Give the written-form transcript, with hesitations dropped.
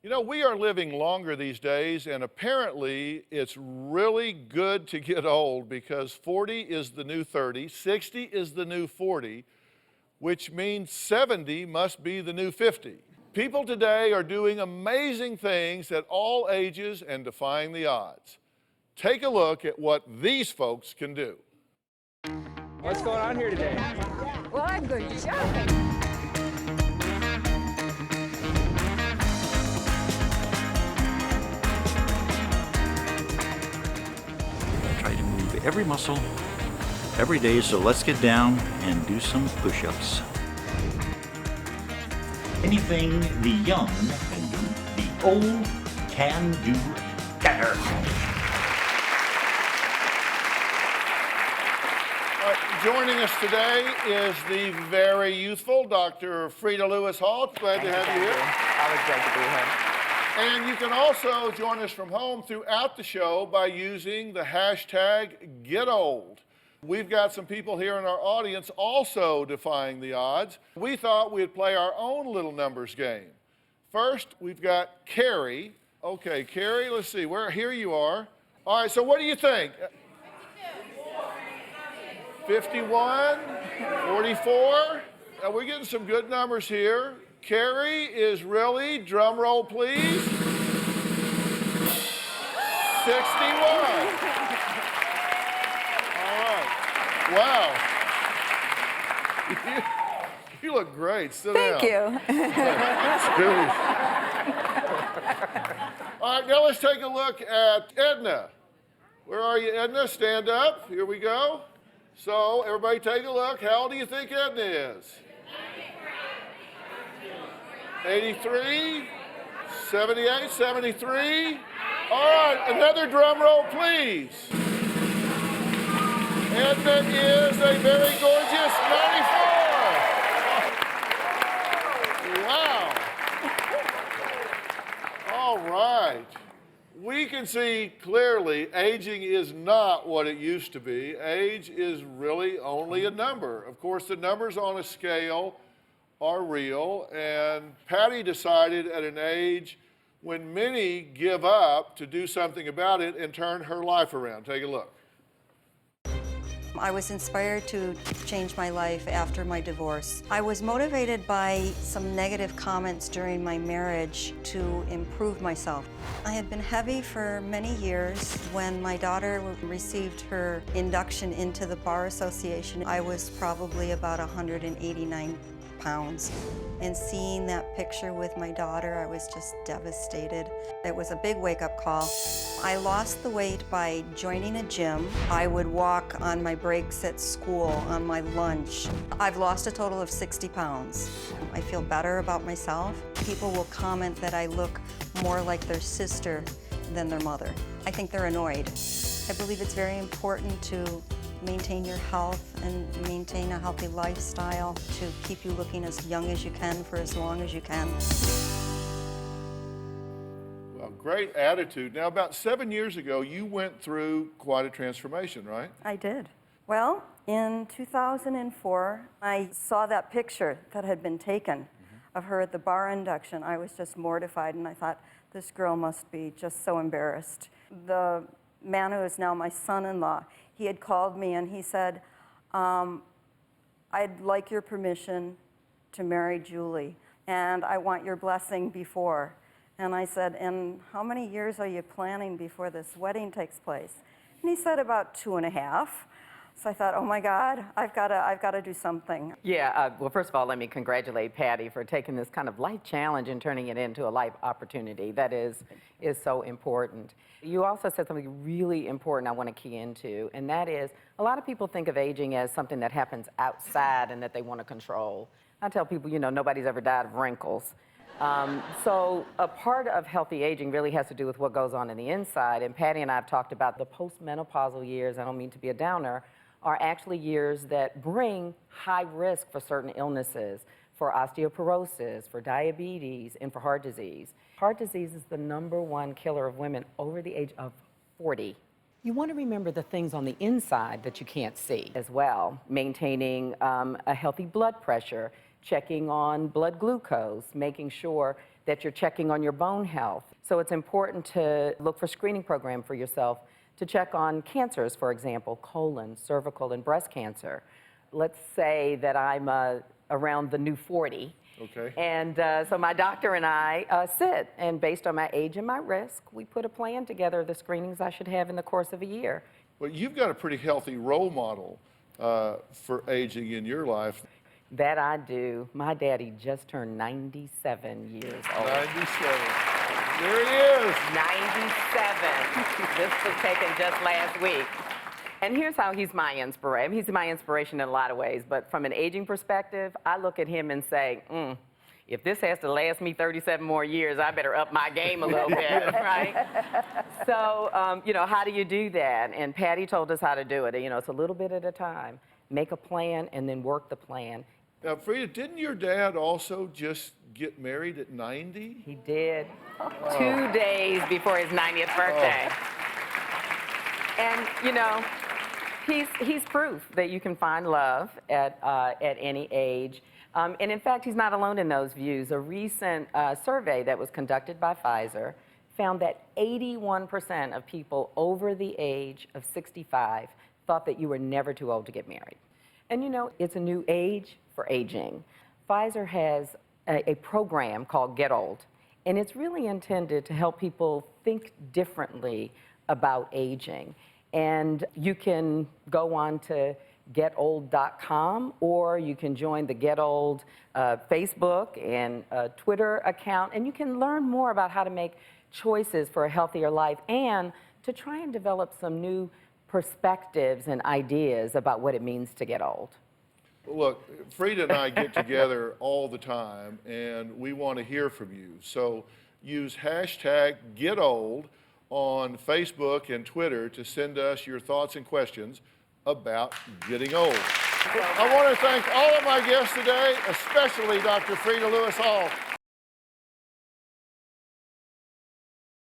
You know, we are living longer these days, and apparently it's really good to get old because 40 is the new 30, 60 is the new 40, which means 70 must be the new 50. People today are doing amazing things at all ages and defying the odds. Take a look at what these folks can do. What's going on here today? Well, I'm going shopping. Try to move every muscle every day, so let's get down and do some push-ups. Anything the young can do, the old can do better. Joining us today is the very youthful Dr. Frida Lewis Hall. Glad to have you here. Always glad to be here. And you can also join us from home throughout the show by using the hashtag #GetOld. We've got some people here in our audience also defying the odds. We thought we'd play our own little numbers game. First, we've got Carrie. Okay, Carrie, let's see, here you are. All right, so what do you think? 51, 44. Now we're getting some good numbers here. Carrie is really, drum roll please, 61. All right. Wow. You look great. Sit down. Thank you. All right, now let's take a look at Edna. Where are you, Edna? Stand up. Here we go. So, everybody take a look. How old do you think Edna is? 83, 78, 73. All right, another drum roll, please. Edna is a very gorgeous 94. Wow. All right. We can see clearly aging is not what it used to be. Age is really only a number. Of course, the numbers on a scale are real, and Patty decided at an age when many give up to do something about it and turn her life around. Take a look. I was inspired to change my life after my divorce. I was motivated by some negative comments during my marriage to improve myself. I had been heavy for many years. When my daughter received her induction into the Bar Association, I was probably about 189 pounds. And seeing that picture with my daughter, I was just devastated. It was a big wake-up call. I lost the weight by joining a gym. I would walk on my breaks at school, on my lunch. I've lost a total of 60 pounds. I feel better about myself. People will comment that I look more like their sister than their mother. I think they're annoyed. I believe it's very important to maintain your health and maintain a healthy lifestyle to keep you looking as young as you can for as long as you can. Well, great attitude. Now, about 7 years ago, you went through quite a transformation, right? I did. Well, in 2004, I saw that picture that had been taken of her at the bar induction. I was just mortified, and I thought, this girl must be just so embarrassed. The man who is now my son-in-law, he had called me and he said, I'd like your permission to marry Julie, and I want your blessing before. And I said, and how many years are you planning before this wedding takes place? And he said, about 2.5. So I thought, oh my God, I've got to do something. Yeah, well, first of all, let me congratulate Patty for taking this kind of life challenge and turning it into a life opportunity. That is so important. You also said something really important I want to key into, and that is a lot of people think of aging as something that happens outside and that they want to control. I tell people, you know, nobody's ever died of wrinkles. So a part of healthy aging really has to do with what goes on in the inside, and Patty and I have talked about the postmenopausal years. I don't mean to be a downer, are actually years that bring high risk for certain illnesses, for osteoporosis, for diabetes, and for heart disease. Heart disease is the #1 killer of women over the age of 40. You want to remember the things on the inside that you can't see as well. Maintaining a healthy blood pressure, checking on blood glucose, making sure that you're checking on your bone health. So it's important to look for screening program for yourself to check on cancers, for example, colon, cervical, and breast cancer. Let's say that I'm around the new 40. Okay. And so my doctor and I sit, and based on my age and my risk, we put a plan together of the screenings I should have in the course of a year. Well, you've got a pretty healthy role model for aging in your life. That I do. My daddy just turned 97 years old. 97. There he is. 97. This was taken just last week. And here's how he's my inspiration. He's my inspiration in a lot of ways, but from an aging perspective, I look at him and say, if this has to last me 37 more years, I better up my game a little bit, right? So, you know, how do you do that? And Patty told us how to do it. You know, it's a little bit at a time. Make a plan and then work the plan. Now, Frida, didn't your dad also just get married at 90? He did. 2 days before his 90th birthday. And, you know, he's proof that you can find love at any age. And in fact, he's not alone in those views. A recent survey that was conducted by Pfizer found that 81% of people over the age of 65 thought that you were never too old to get married. And you know, it's a new age for aging. Pfizer has a program called Get Old, and it's really intended to help people think differently about aging. And you can go on to getold.com, or you can join the Get Old Facebook and Twitter account, and you can learn more about how to make choices for a healthier life and to try and develop some new perspectives and ideas about what it means to get old. Look, Frida and I get together all the time, and we want to hear from you. So use hashtag GetOld on Facebook and Twitter to send us your thoughts and questions about getting old. I want to thank all of my guests today, especially Dr. Frida Lewis Hall.